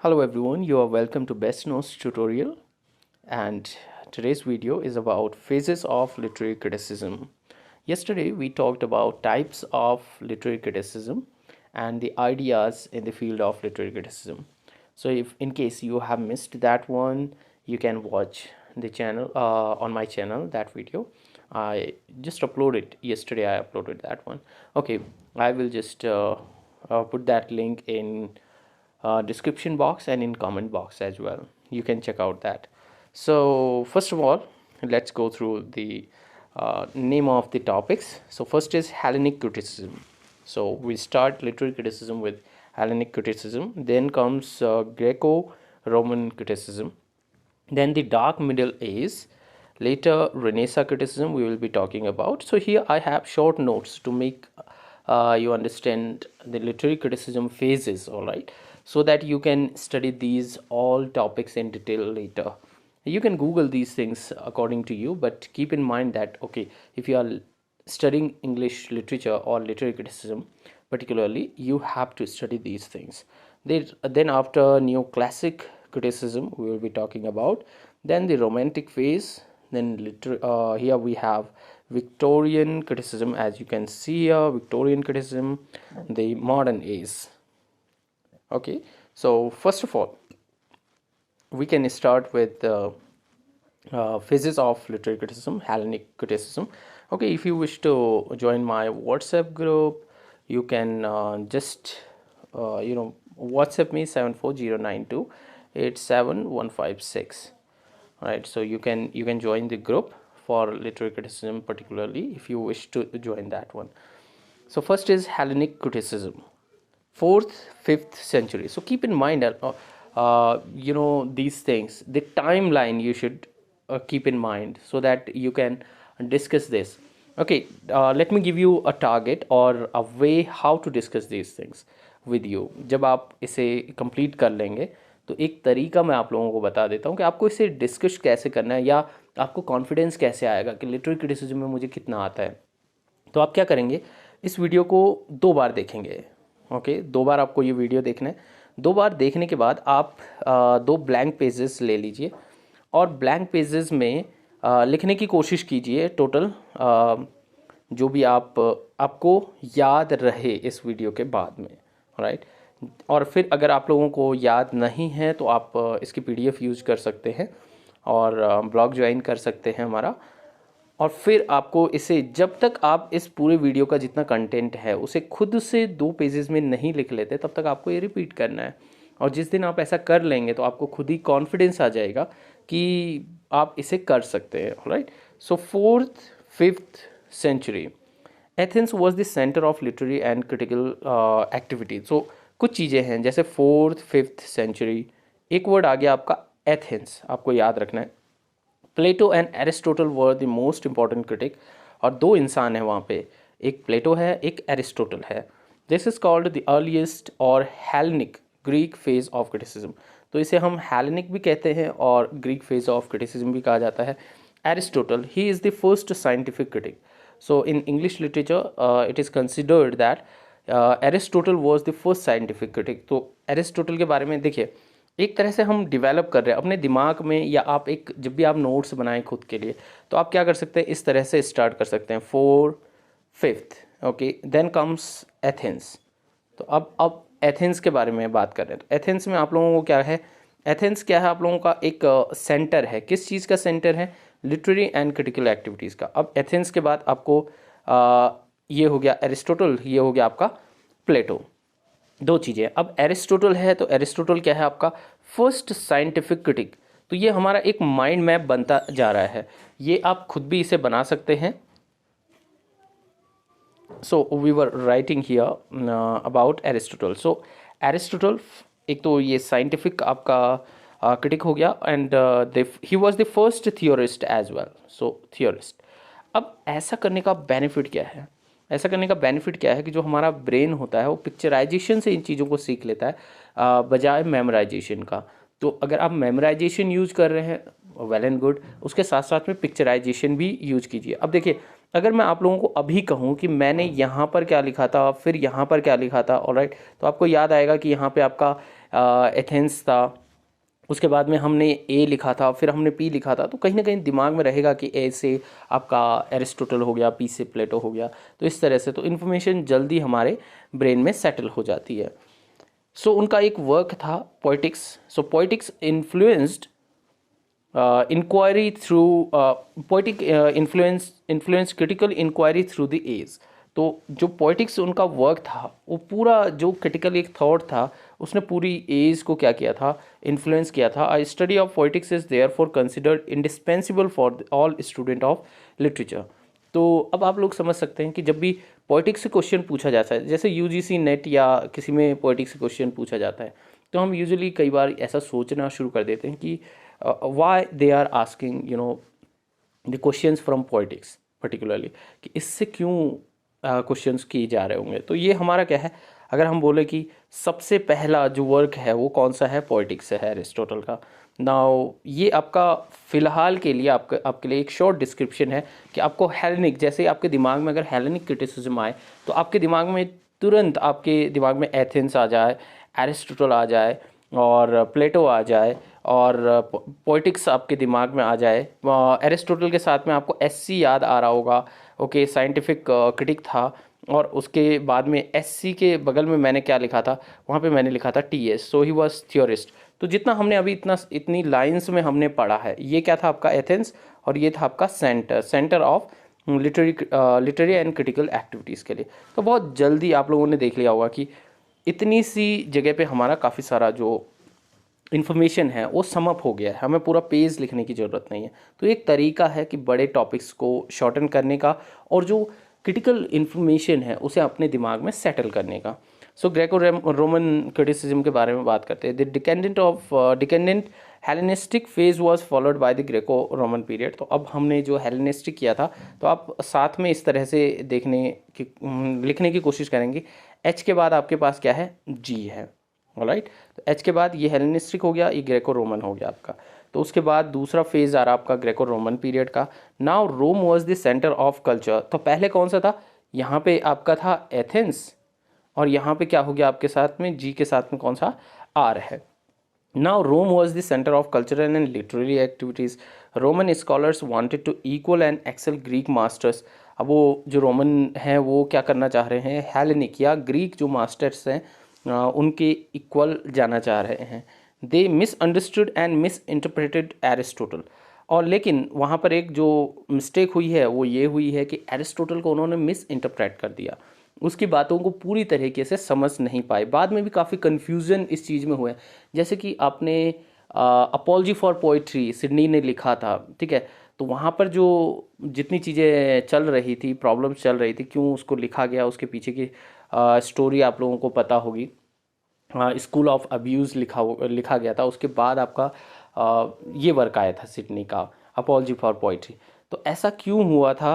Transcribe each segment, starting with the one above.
Hello everyone, you are welcome to Best Notes tutorial, and today's video is about phases of literary criticism. Yesterday we talked about types of literary criticism and the ideas in the field of literary criticism. So if in case you have missed that one, you can watch the channel on my channel, that video. I just uploaded yesterday. I uploaded that one. Okay, I will just put that link in description box and in comment box as well. You can check out that. So first of all, let's go through the name of the topics. So first is Hellenic criticism. So we start literary criticism with Hellenic criticism. Then comes Greco-Roman criticism. Then the Dark Middle Age. Later Renaissance criticism we will be talking about. So here I have short notes to make you understand the literary criticism phases, all right, so that you can study these all topics in detail later. You can google these things according to you, but keep in mind that okay, if you are studying English literature or literary criticism particularly, you have to study these things. Then after neoclassic criticism we will be talking about, then the romantic phase, then here we have Victorian criticism. As you can see here, Victorian criticism, the modern age. Okay, so first of all we can start with phases of literary criticism, Hellenic criticism. Okay, if you wish to join my WhatsApp group, you can just WhatsApp me 74092871156. Right, so you can join the group for literary criticism particularly if you wish to join that one. So first is Hellenic criticism, 4th 5th century. So keep in mind these things, the timeline you should keep in mind so that you can discuss this. Okay, let me give you a target or a way how to discuss these things with you. जब आप इसे complete कर लेंगे तो एक तरीका मैं आप लोगों को बता देता हूँ कि आपको इसे डिस्कस कैसे करना है, या आपको कॉन्फिडेंस कैसे आएगा कि लिटरेरी क्रिटिसिज्म में मुझे कितना आता है. तो आप क्या करेंगे, इस वीडियो को 2 बार देखेंगे. ओके, 2 बार आपको ये वीडियो देखना है. 2 बार देखने के बाद आप 2 ब्लैंक पेजेस ले लीजिए और ब्लैंक पेजेस में लिखने की कोशिश कीजिए टोटल जो भी आपको याद रहे इस वीडियो के बाद में, राइट. और फिर अगर आप लोगों को याद नहीं है तो आप इसकी पीडीएफ यूज कर सकते हैं और ब्लॉग ज्वाइन कर सकते हैं हमारा. और फिर आपको इसे, जब तक आप इस पूरे वीडियो का जितना कंटेंट है उसे खुद से 2 पेजेस में नहीं लिख लेते, तब तक आपको ये रिपीट करना है. और जिस दिन आप ऐसा कर लेंगे तो आपको खुद ही कॉन्फिडेंस आ जाएगा कि आप इसे कर सकते हैं, right. So 4th 5th century, Athens was the centre of literary and critical activity. So कुछ चीज़ें हैं जैसे 4th 5th century, एक वर्ड आ गया आपका एथेंस, आपको याद रखना है. Plato and Aristotle were the most important critic. और 2 इंसान हैं वहाँ पे, एक प्लेटो है, एक एरिस्टोटल है. This is called the earliest or Hellenic Greek phase of criticism. तो इसे हम हेलेनिक भी कहते हैं और ग्रीक फेज ऑफ क्रिटिसिज्म भी कहा जाता है. Aristotle, he is the first scientific critic. So in English literature it is considered that Aristotle was the first scientific critic. तो एरिस्टोटल के बारे में देखिए, एक तरह से हम डेवलप कर रहे हैं अपने दिमाग में, या आप एक जब भी आप नोट्स बनाएं खुद के लिए तो आप क्या कर सकते हैं, इस तरह से स्टार्ट कर सकते हैं 4 5th. Okay, then comes Athens. तो अब एथेंस के बारे में बात कर रहे हैं. तो एथेंस में आप लोगों को क्या है, एथेंस क्या है, आप लोगों का एक सेंटर है. किस चीज़ का सेंटर है, लिटरेरी एंड क्रिटिकल एक्टिविटीज़ का. अब एथेंस के बाद आपको ये हो गया एरिस्टोटल, ये हो गया आपका प्लेटो. 2 चीज़ें. अब एरिस्टोटल है तो एरिस्टोटल क्या है, आपका फर्स्ट साइंटिफिक क्रिटिक. तो ये हमारा एक माइंड मैप बनता जा रहा है, ये आप खुद भी इसे बना सकते हैं. So we were writing here about Aristotle. So Aristotle एक तो ये साइंटिफिक आपका क्रिटिक हो गया, and he was the first theorist as well. So theorist. अब ऐसा करने का बेनिफिट क्या है, ऐसा करने का बेनिफिट क्या है कि जो हमारा ब्रेन होता है वो पिक्चराइजेशन से इन चीज़ों को सीख लेता है बजाय मेमोराइजेशन का. तो अगर आप मेमोराइजेशन यूज कर रहे हैं वेल एंड गुड, उसके साथ साथ में पिक्चराइजेशन भी यूज कीजिए. अब देखिए, अगर मैं आप लोगों को अभी कहूँ कि मैंने यहाँ पर क्या लिखा था, फिर यहाँ पर क्या लिखा था, ऑलराइट, तो आपको याद आएगा कि यहाँ पे आपका एथेंस था, उसके बाद में हमने ए लिखा था, फिर हमने पी लिखा था, तो कहीं ना कहीं दिमाग में रहेगा कि ए से आपका एरिस्टोटल हो गया, पी से प्लेटो हो गया। तो इस तरह से तो इन्फॉर्मेशन जल्दी हमारे ब्रेन में सेटल हो जाती है। सो उनका एक वर्क था poetics. So poetics influenced inquiry through poetic influence critical inquiry through the age. तो जो पोइटिक्स उनका वर्क था, वो पूरा जो क्रिटिकल एक थॉट था, उसने पूरी एज को क्या किया था, इन्फ्लुएंस किया था। I study of poetics is therefore considered indispensable for all student of literature. तो अब आप लोग समझ सकते हैं कि जब भी पॉलिटिक्स से क्वेश्चन पूछा जाता है, जैसे यूजीसी नेट या किसी में पॉलिटिक्स से क्वेश्चन पूछा जाता है, तो हम यूजुअली कई बार ऐसा सोचना शुरू कर देते हैं कि why they are asking the questions from politics particularly, कि इससे क्यों क्वेश्चंस किए जा रहे होंगे। तो ये हमारा क्या है, अगर हम बोले कि सबसे पहला जो वर्क है वो कौन सा है, पॉलिटिक्स से है, एरिस्टोटल का। नाउ ये आपका फ़िलहाल के लिए आपके लिए एक शॉर्ट डिस्क्रिप्शन है कि आपको हेलेनिक, जैसे आपके दिमाग में अगर हेलेनिक क्रिटिसिज्म आए तो आपके दिमाग में तुरंत आपके दिमाग में एथेंस आ जाए, एरिस्टोटल आ जाए और प्लेटो आ जाए और पॉलिटिक्स आपके दिमाग में आ जाए। एरिस्टोटल के साथ में आपको एससी याद आ रहा होगा, ओके, साइंटिफिक क्रिटिक था। और उसके बाद में एससी के बगल में मैंने क्या लिखा था, वहाँ पे मैंने लिखा था TS, so he was theorist. तो जितना हमने अभी इतनी लाइंस में हमने पढ़ा है, ये क्या था आपका एथेंस, और ये था आपका centre of literary and critical activities के लिए। तो बहुत जल्दी आप लोगों ने देख लिया होगा कि इतनी सी जगह पे हमारा काफ़ी सारा जो इन्फॉर्मेशन है वो समअप हो गया है, हमें पूरा पेज लिखने की ज़रूरत नहीं है। तो एक तरीका है कि बड़े टॉपिक्स को शॉर्टन करने का और जो क्रिटिकल इन्फॉर्मेशन है उसे अपने दिमाग में सेटल करने का। सो ग्रेको रोमन क्रिटिसिज्म के बारे में बात करते हैं। The decadent Hellenistic phase was followed by the Graeco Roman period. तो अब हमने जो हेलेनिस्टिक किया था, तो आप साथ में इस तरह से लिखने की कोशिश करेंगे। एच के बाद आपके पास क्या है, जी है, ऑलराइट। तो एच के बाद ये हेलेनिस्टिक हो गया, ये ग्रेको रोमन हो गया आपका। तो उसके बाद दूसरा फेज आ रहा आपका ग्रेको रोमन पीरियड का। Now Rome was the centre of culture. तो पहले कौन सा था, यहाँ पे आपका था एथेंस, और यहाँ पे क्या हो गया आपके साथ में, जी के साथ में कौन सा, आर है। Now Rome was the centre of cultural and literary activities. Roman scholars wanted to equal and excel Greek masters. अब वो जो रोमन हैं वो क्या करना चाह रहे हैं, हेलेनिक या ग्रीक जो मास्टर्स हैं उनके इक्वल जाना चाह रहे हैं। They misunderstood and misinterpreted Aristotle. और लेकिन वहाँ पर एक जो मिस्टेक हुई है वो ये हुई है कि एरिस्टोटल को उन्होंने मिस इंटरप्रेट कर दिया, उसकी बातों को पूरी तरीके से समझ नहीं पाए। बाद में भी काफ़ी कन्फ्यूज़न इस चीज़ में हुआ है। जैसे कि आपने अपॉलजी फॉर पोइट्री सिडनी ने लिखा था, ठीक है, तो वहाँ पर जो जितनी चीज़ें चल रही थी, प्रॉब्लम्स चल रही थी, क्यों उसको लिखा गया, उसके पीछे की स्टोरी आप लोगों को पता होगी। स्कूल ऑफ अब्यूज़ लिखा गया था। उसके बाद आपका ये वर्क आया था सिडनी का, अपॉलजी फॉर पोइट्री। तो ऐसा क्यों हुआ था,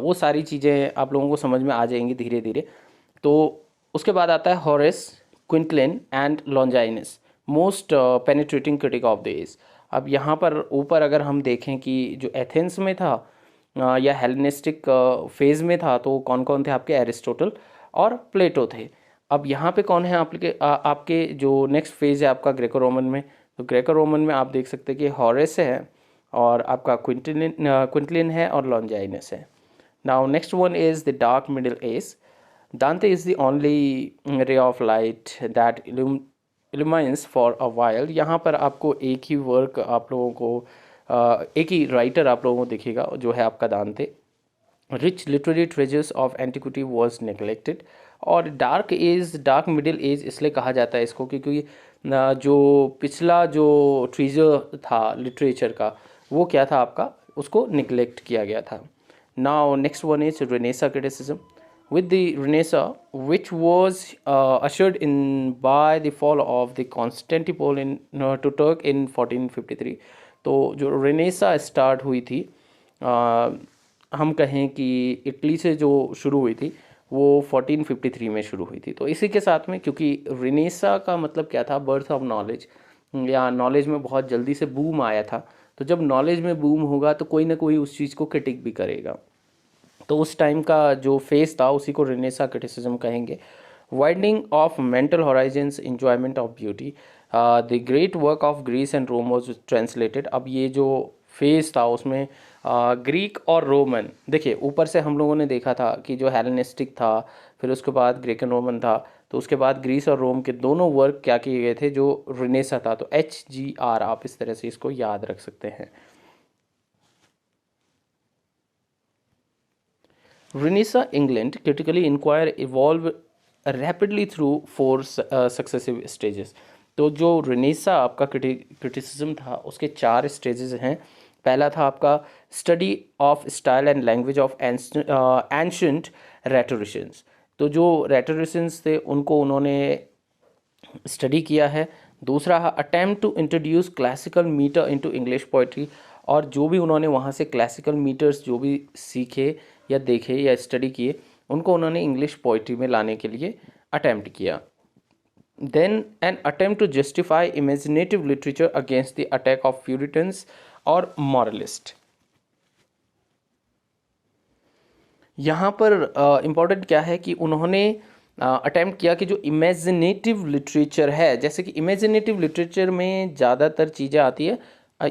वो सारी चीज़ें आप लोगों को समझ में आ जाएंगी धीरे धीरे। तो उसके बाद आता है Horace, Quintilian and Longinus, most penetrating critic of the age. अब यहाँ पर ऊपर अगर हम देखें कि जो एथेंस में था या हेलेनिस्टिक फेज़ में था, तो कौन कौन थे आपके, एरिस्टोटल और प्लेटो थे। अब यहाँ पे कौन है आपके जो नेक्स्ट फेज़ है आपका ग्रेको रोमन में, तो ग्रेको रोमन में आप देख सकते हैं कि हॉरेस है और आपका क्विंटलिन है और लॉन्जाइनस है। Now next one is the dark middle age. Dante is the only ray of light that illumines for a while। यहाँ पर आपको एक ही वर्क आप लोगों को एक ही राइटर आप लोगों को दिखेगा जो है आपका दांते। Rich literary treasures of antiquity was neglected. और डार्क मिडिल एज इसलिए कहा जाता है इसको क्योंकि जो पिछला जो ट्रेजर था लिटरेचर का वो क्या था आपका, उसको निगलेक्ट किया गया था। Now next one is Renaissance criticism. With the Renaissance, which was ushered in by the fall of the Constantinople to Turk in 1453। तो जो रेनेसा स्टार्ट हुई थी, हम कहें कि इटली से जो शुरू हुई थी वो 1453 में शुरू हुई थी। तो इसी के साथ में, क्योंकि रेनेसा का मतलब क्या था, बर्थ ऑफ नॉलेज, या नॉलेज में बहुत जल्दी से बूम आया था। तो जब नॉलेज में बूम होगा तो कोई ना कोई उस चीज़ को क्रिटिक भी करेगा। तो उस टाइम का जो फेस था उसी को रेनेसा क्रिटिसिज्म कहेंगे। widening of mental horizons, enjoyment of beauty. The great work of Greece and Rome was translated. अब ये जो फेज था उसमें ग्रीक और रोमन, देखिए ऊपर से हम लोगों ने देखा था कि जो हेलेनिस्टिक था, फिर उसके बाद ग्रीक एंड रोमन था, तो उसके बाद ग्रीस और रोम के दोनों वर्क क्या किए गए थे, जो रिनेसा था, तो HGR आप इस तरह से इसको याद रख सकते हैं। Renaissance England critically inquire evolve rapidly through four successive stages। तो जो रेनेसा आपका क्रिटिसिज्म था उसके 4 स्टेजेस हैं। पहला था आपका study of style and language of ancient rhetoricians. तो जो रेटोरिशियंस थे उनको उन्होंने स्टडी किया है। दूसरा है attempt to introduce classical metre into English poetry, और जो भी उन्होंने वहाँ से क्लासिकल मीटर्स जो भी सीखे या देखे या स्टडी किए उनको उन्होंने इंग्लिश पोइट्री में लाने के लिए अटेम्प्ट किया। Then an attempt to justify imaginative literature against the attack of puritans और मॉरलिस्ट। यहाँ पर इम्पॉर्टेंट क्या है कि उन्होंने अटेम्प्ट किया कि जो इमेजिनेटिव लिटरेचर है, जैसे कि इमेजिनेटिव लिटरेचर में ज़्यादातर चीज़ें आती है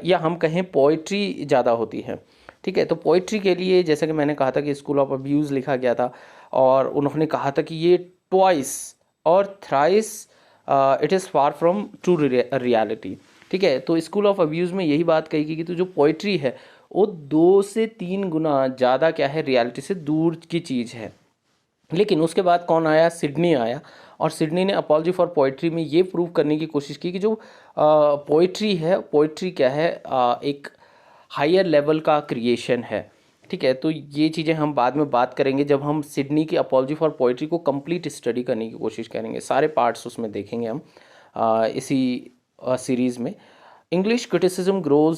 या हम कहें पोइट्री ज़्यादा होती है, ठीक है। तो पोइट्री के लिए जैसे कि मैंने कहा था कि स्कूल ऑफ अब्यूज़ लिखा गया था, और उन्होंने कहा था कि ये ट्वाइस और thrice it is far from true reality, ठीक है। तो स्कूल ऑफ अब्यूज़ में यही बात कही गई कि तो जो पोइट्री है वो 2 से 3 गुना ज़्यादा क्या है, रियलिटी से दूर की चीज़ है। लेकिन उसके बाद कौन आया, सिडनी आया, और सिडनी ने अपॉलजी फॉर पोइट्री में ये प्रूव करने की कोशिश की कि जो पोइट्री है, पोइट्री क्या है, एक हायर लेवल का क्रिएशन है, ठीक है। तो ये चीज़ें हम बाद में बात करेंगे जब हम सिडनी की अपॉलजी फॉर पोइट्री को कंप्लीट स्टडी करने की कोशिश करेंगे, सारे पार्ट्स उसमें देखेंगे हम इसी सीरीज़ में। English criticism grows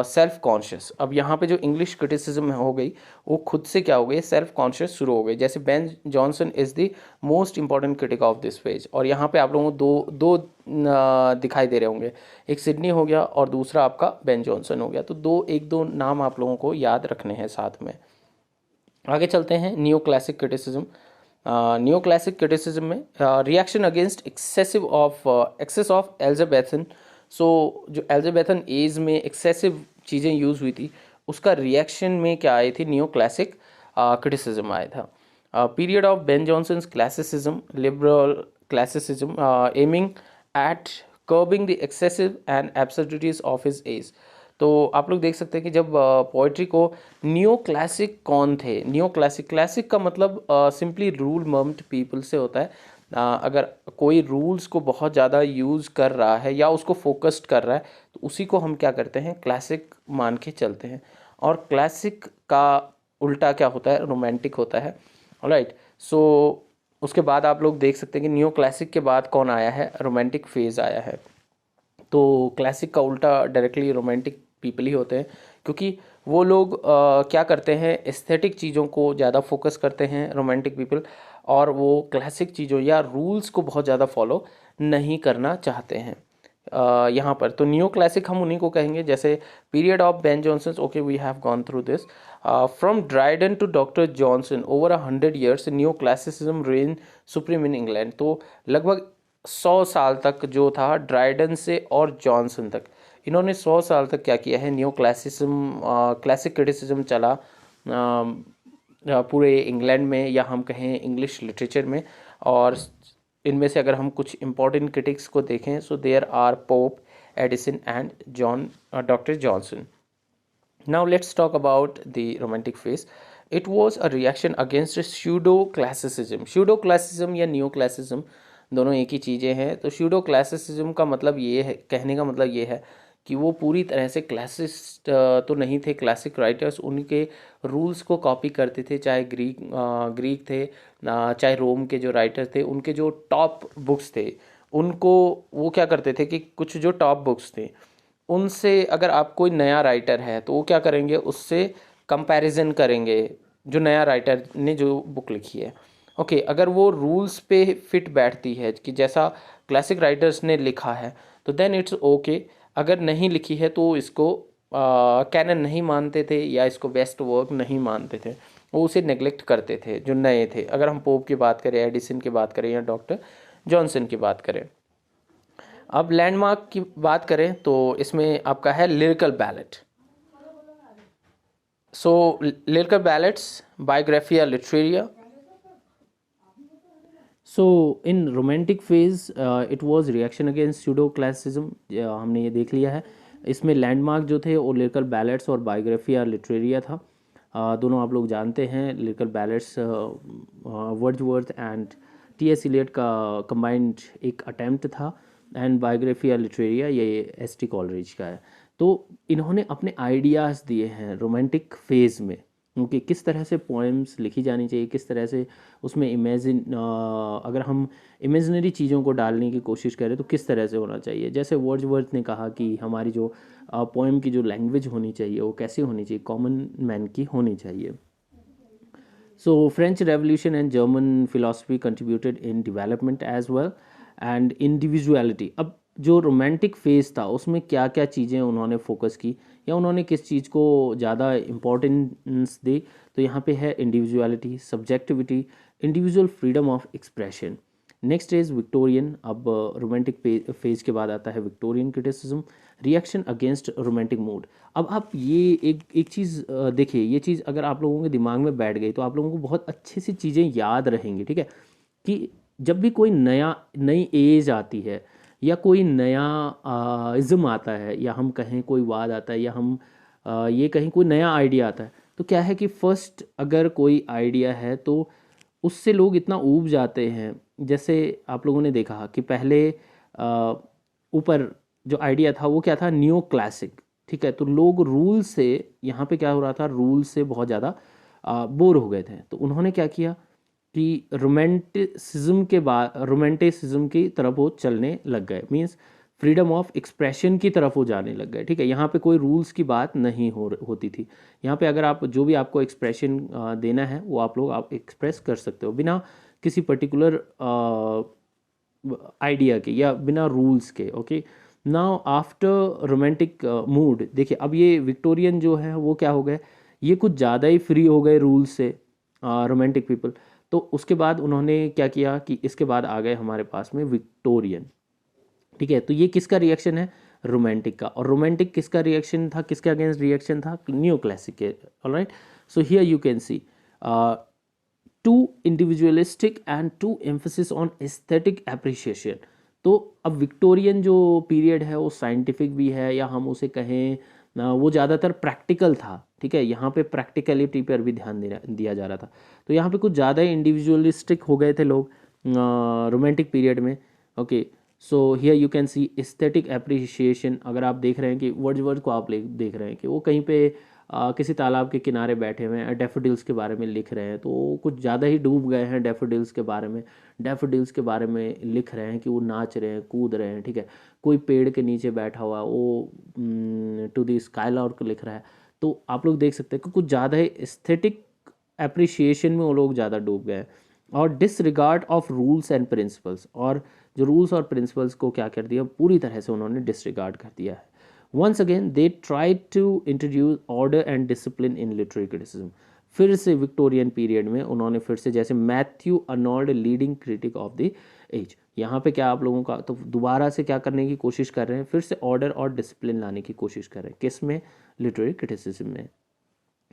self conscious. अब यहाँ पे जो इंग्लिश क्रिटिसिज्म हो गई वो खुद से क्या हो गई, सेल्फ कॉन्शियस शुरू हो गई। जैसे Ben Jonson is the most important critic of this page, और यहाँ पे आप लोगों को दो दिखाई दे रहे होंगे, एक सिडनी हो गया और दूसरा आपका बेन जॉनसन हो गया। तो एक दो नाम आप लोगों को याद रखने हैं साथ में। आगे चलते हैं neo classic criticism. Neo classic criticism में reaction against excess of Elizabethan. So जो एलिजाबेथन एज में एक्सेसिव चीज़ें यूज़ हुई थी उसका रिएक्शन में क्या आई थी, नियो क्लासिक क्रिटिसिज्म आया था। Period of Ben Jonson's classicism, liberal classicism aiming at curbing the excessive and absurdities of his age. तो आप लोग देख सकते हैं कि जब पोइट्री को नियो क्लासिक कौन थे, नियो क्लासिक, क्लासिक का मतलब सिंपली रूल मम्ड पीपल से होता है। अगर कोई रूल्स को बहुत ज़्यादा यूज़ कर रहा है या उसको फोकस्ड कर रहा है तो उसी को हम क्या करते हैं, क्लासिक मान के चलते हैं। और क्लासिक का उल्टा क्या होता है, रोमांटिक होता है, ऑलराइट। सो उसके बाद आप लोग देख सकते हैं कि नियो क्लासिक के बाद कौन आया है, रोमांटिक फेज़ आया है। तो क्लासिक का उल्टा डायरेक्टली रोमांटिक पीपल ही होते हैं, क्योंकि वो लोग क्या करते हैं, एस्थेटिक चीज़ों को ज़्यादा फोकस करते हैं रोमांटिक पीपल, और वो क्लासिक चीज़ों या रूल्स को बहुत ज़्यादा फॉलो नहीं करना चाहते हैं। यहाँ पर तो नियो क्लासिक हम उन्हीं को कहेंगे। जैसे period of Ben Jonson, okay we have gone through this. From Dryden to Doctor Johnson over 100 years neo classicism reign supreme in England. तो लगभग 100 साल तक जो था, ड्राइडन से और जॉनसन तक, इन्होंने 100 साल तक क्या किया है, नियो क्लासिसिज्म क्लासिक क्रिटिसिज्म चला पूरे इंग्लैंड में, या हम कहें इंग्लिश लिटरेचर में। और इनमें से अगर हम कुछ इंपॉर्टेंट क्रिटिक्स को देखें, so there are Pope, Addison and Doctor Johnson. Now let's talk about the romantic phase. It was a reaction against pseudo classicism. Pseudo classicism या neo classicism दोनों एक ही चीज़ें हैं। तो pseudo classicism का मतलब ये है, कहने का मतलब ये है कि वो पूरी तरह से क्लासिस्ट तो नहीं थे। क्लासिक राइटर्स उनके रूल्स को कॉपी करते थे, चाहे ग्रीक थे, चाहे रोम के जो राइटर थे, उनके जो टॉप बुक्स थे उनको वो क्या करते थे कि कुछ जो टॉप बुक्स थे उनसे अगर आप कोई नया राइटर है तो वो क्या करेंगे, उससे कंपैरिजन करेंगे जो नया राइटर ने जो बुक लिखी है। ओके, अगर वो रूल्स पे फिट बैठती है कि जैसा क्लासिक राइटर्स ने लिखा है तो देन इट्स ओके। अगर नहीं लिखी है तो इसको कैनन नहीं मानते थे या इसको बेस्ट वर्क नहीं मानते थे। वो उसे नेग्लेक्ट करते थे जो नए थे। अगर हम पोप की बात करें, एडिसन की बात करें या डॉक्टर जॉनसन की बात करें। अब लैंडमार्क की बात करें तो इसमें आपका है lyrical ballot. So lyrical ballads, Biographia Literaria. So in romantic phase it was reaction against pseudo classicism, हमने ये देख लिया है। इसमें लैंडमार्क जो थे वो लिरिकल बैलेट्स और बायोग्राफिया लिटरेरिया था। दोनों आप लोग जानते हैं। Lyrical ballads Wordsworth and T S Eliot का कंबाइंड एक अटेम्प्ट था, एंड बायोग्राफिया लिटरेरिया ये एस टी कॉलरिज का है। तो इन्होंने अपने आइडियाज़ दिए हैं रोमांटिक फेज़ में, क्योंकि किस तरह से पोएम्स लिखी जानी चाहिए, किस तरह से उसमें अगर हम इमेजिनरी चीज़ों को डालने की कोशिश करें तो किस तरह से होना चाहिए। जैसे वर्ड्सवर्थ ने कहा कि हमारी जो पोएम की जो लैंग्वेज होनी चाहिए वो कैसी होनी चाहिए, कॉमन मैन की होनी चाहिए। So French Revolution and German philosophy contributed in development as well and individuality। अब जो रोमांटिक फेज था उसमें क्या क्या चीज़ें उन्होंने फोकस की या उन्होंने किस चीज़ को ज़्यादा इम्पोर्टेंस दी, तो यहाँ पे है individuality, subjectivity, individual freedom of expression. Next is Victorian. अब रोमांटिक फेज के बाद आता है Victorian criticism, reaction against romantic mood. अब आप ये एक चीज़ देखिए, ये चीज़ अगर आप लोगों के दिमाग में बैठ गई तो आप लोगों को बहुत अच्छी सी चीज़ें याद रहेंगी, ठीक है। कि जब भी कोई नई एज आती है या कोई नया इज़्म आता है, या हम कहें कोई वाद आता है, या हम ये कहें कोई नया आइडिया आता है, तो क्या है कि फर्स्ट अगर कोई आइडिया है तो उससे लोग इतना ऊब जाते हैं। जैसे आप लोगों ने देखा कि पहले ऊपर जो आइडिया था वो क्या था, न्यू क्लासिक, ठीक है। तो लोग रूल से, यहाँ पे क्या हो रहा था, रूल से बहुत ज़्यादा बोर हो गए थे। तो उन्होंने क्या किया कि रोमांटिसिज्म की तरफ वो चलने लग गए, मीन्स फ्रीडम ऑफ एक्सप्रेशन की तरफ वो जाने लग गए, ठीक है। यहाँ पे कोई रूल्स की बात नहीं होती थी। यहाँ पे अगर आप जो भी आपको एक्सप्रेशन देना है वो आप एक्सप्रेस कर सकते हो बिना किसी पर्टिकुलर आइडिया के या बिना रूल्स के। Okay, now after romantic mood, देखिए अब ये विक्टोरियन जो है वो क्या हो गए, ये कुछ ज़्यादा ही फ्री हो गए रूल से, रोमांटिक पीपल। तो उसके बाद उन्होंने क्या किया कि इसके बाद आ गए हमारे पास में विक्टोरियन, ठीक है। तो ये किसका रिएक्शन है, रोमांटिक का। और रोमांटिक किसका रिएक्शन था, किसके अगेंस्ट रिएक्शन था, न्यू क्लासिक के। Alright, so here you can see to individualistic and to emphasis on aesthetic appreciation. तो अब विक्टोरियन जो पीरियड है वो साइंटिफिक भी है, या हम उसे कहें वो ज़्यादातर प्रैक्टिकल था, ठीक है। यहाँ पे प्रैक्टिकलिटी पर भी ध्यान दिया जा रहा था। तो यहाँ पे कुछ ज़्यादा ही इंडिविजुअलिस्टिक हो गए थे लोग रोमांटिक पीरियड में। Okay, so here you can C aesthetic appreciation. अगर आप देख रहे हैं कि वर्ड्सवर्थ को आप देख रहे हैं कि वो कहीं पे किसी तालाब के किनारे बैठे हुए हैं, डैफोडिल्स के बारे में लिख रहे हैं, तो वो कुछ ज़्यादा ही डूब गए हैं डैफोडिल्स के बारे में। डैफोडिल्स के बारे में लिख रहे हैं कि वो नाच रहे हैं, कूद रहे हैं, ठीक है। कोई पेड़ के नीचे बैठा हुआ वो टू द स्काईलार्क लिख रहा है। तो आप लोग देख सकते हैं कि कुछ ज़्यादा ही एस्थेटिक एप्रिसिएशन में वो लोग ज़्यादा डूब गए हैं। और disregard of rules and principles, और जो रूल्स और प्रिंसिपल्स को क्या कर दिया, पूरी तरह से उन्होंने डिसरिगार्ड कर दिया है। Once again, they tried to introduce order and discipline in literary criticism। फिर से विक्टोरियन पीरियड में उन्होंने फिर से, जैसे Matthew Arnold leading critic of the age, यहाँ पे क्या आप लोगों का, तो दोबारा से क्या करने की कोशिश कर रहे हैं, फिर से ऑर्डर और डिसिप्लिन लाने की कोशिश कर रहे हैं, किस में, लिटरेरी क्रिटिसिज्म में।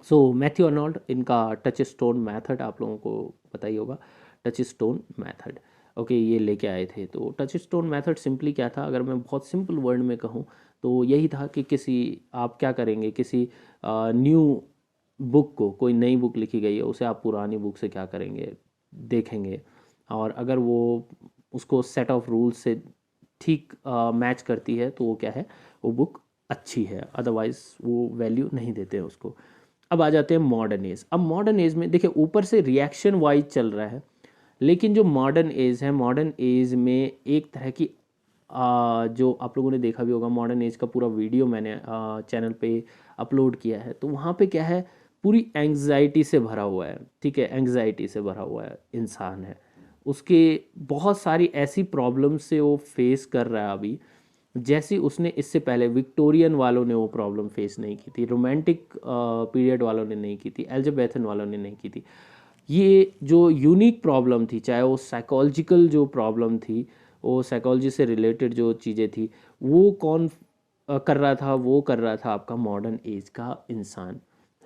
सो मैथ्यू अर्नोल्ड, इनका टच स्टोन मैथड आप लोगों को पता ही होगा, टच स्टोन मैथड। ओके, ये लेके आए थे। तो टच स्टोन मैथड सिंपली क्या था, अगर मैं बहुत सिंपल वर्ड में कहूँ तो यही था कि आप क्या करेंगे, किसी न्यू बुक को, कोई नई बुक लिखी गई है उसे आप पुरानी बुक से क्या करेंगे, देखेंगे, और अगर वो उसको सेट ऑफ रूल्स से ठीक मैच करती है तो वो क्या है, वो बुक अच्छी है, अदरवाइज वो वैल्यू नहीं देते हैं उसको। अब आ जाते हैं मॉडर्न एज। अब मॉडर्न एज में देखिए ऊपर से रिएक्शन वाइज चल रहा है, लेकिन जो मॉडर्न एज है, मॉडर्न एज में एक तरह की जो आप लोगों ने देखा भी होगा, मॉडर्न एज का पूरा वीडियो मैंने चैनल पे अपलोड किया है। तो वहाँ पे क्या है, पूरी एंग्जाइटी से भरा हुआ है, ठीक है। एंग्जाइटी से भरा हुआ है इंसान है, उसके बहुत सारी ऐसी प्रॉब्लम से वो फेस कर रहा है अभी जैसी उसने इससे पहले विक्टोरियन वालों ने वो प्रॉब्लम फेस नहीं की थी, रोमांटिक पीरियड वालों ने नहीं की थी, एलिजाबेथन वालों ने नहीं की थी। ये जो यूनिक प्रॉब्लम थी, चाहे वो साइकोलॉजिकल जो प्रॉब्लम थी, वो साइकोलॉजी से रिलेटेड जो चीज़ें थी, वो कौन कर रहा था? वो कर रहा था आपका मॉडर्न एज का इंसान।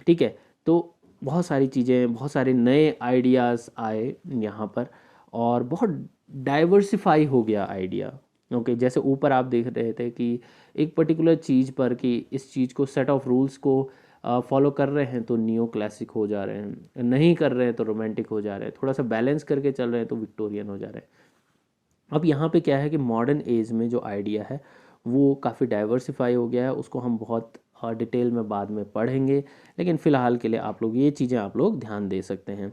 ठीक है, तो बहुत सारी चीज़ें, बहुत सारे नए आइडियाज़ आए यहाँ पर, और बहुत डाइवर्सिफाई हो गया आइडिया। ओके, जैसे ऊपर आप देख रहे थे कि एक पर्टिकुलर चीज़ पर, कि इस चीज़ को, सेट ऑफ रूल्स को फॉलो कर रहे हैं तो नियो क्लासिक हो जा रहे हैं, नहीं कर रहे हैं तो रोमांटिक हो जा रहे हैं, थोड़ा सा बैलेंस करके चल रहे हैं तो विक्टोरियन हो जा रहे हैं। अब यहाँ पे क्या है कि मॉडर्न एज में जो आइडिया है वो काफ़ी डाइवर्सिफाई हो गया है, उसको हम बहुत डिटेल में बाद में पढ़ेंगे, लेकिन फ़िलहाल के लिए आप लोग ये चीज़ें आप लोग ध्यान दे सकते हैं।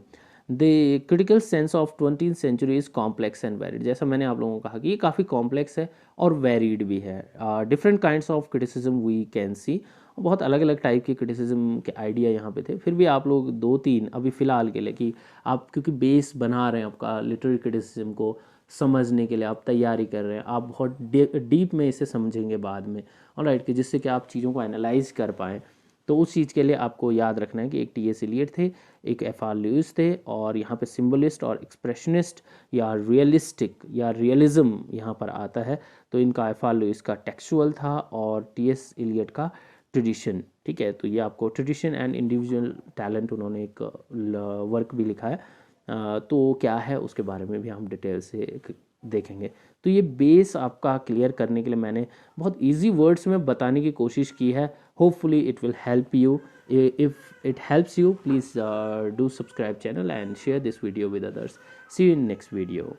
The critical sense of 20th century is complex and varied. जैसा मैंने आप लोगों को कहा कि ये काफ़ी कॉम्प्लेक्स है और वेरिड भी है। Different kinds of criticism we can see, बहुत अलग अलग टाइप के क्रिटिसिज्म के आइडिया यहाँ पे थे। फिर भी आप लोग दो तीन अभी फ़िलहाल के लिए, कि आप क्योंकि बेस बना रहे हैं आपका लिटरेरी क्रिटिसिज्म को समझने के लिए, आप तैयारी कर रहे हैं, आप बहुत डीप में इसे समझेंगे बाद में, ऑलराइट, कि जिससे कि आप चीज़ों को एनालाइज कर पाएँ। तो उस चीज़ के लिए आपको याद रखना है कि एक टी एस इलियट थे, एक एफ आर लुइस थे, और यहाँ पे सिम्बलिस्ट और एक्सप्रेशनिस्ट या रियलिस्टिक या रियलिज्म यहाँ पर आता है। तो इनका एफ आर लुइस का टेक्सचुअल था और टी एस इलियट का ट्रेडिशन। ठीक है, तो ये आपको ट्रेडिशन एंड इंडिविजुअल टैलेंट, उन्होंने एक वर्क भी लिखा है। तो क्या है उसके बारे में भी हम डिटेल से देखेंगे। तो ये बेस आपका क्लियर करने के लिए मैंने बहुत इजी वर्ड्स में बताने की कोशिश की है। Hopefully it will help you. If it helps you, please do subscribe channel and share this video with others. See you in next video.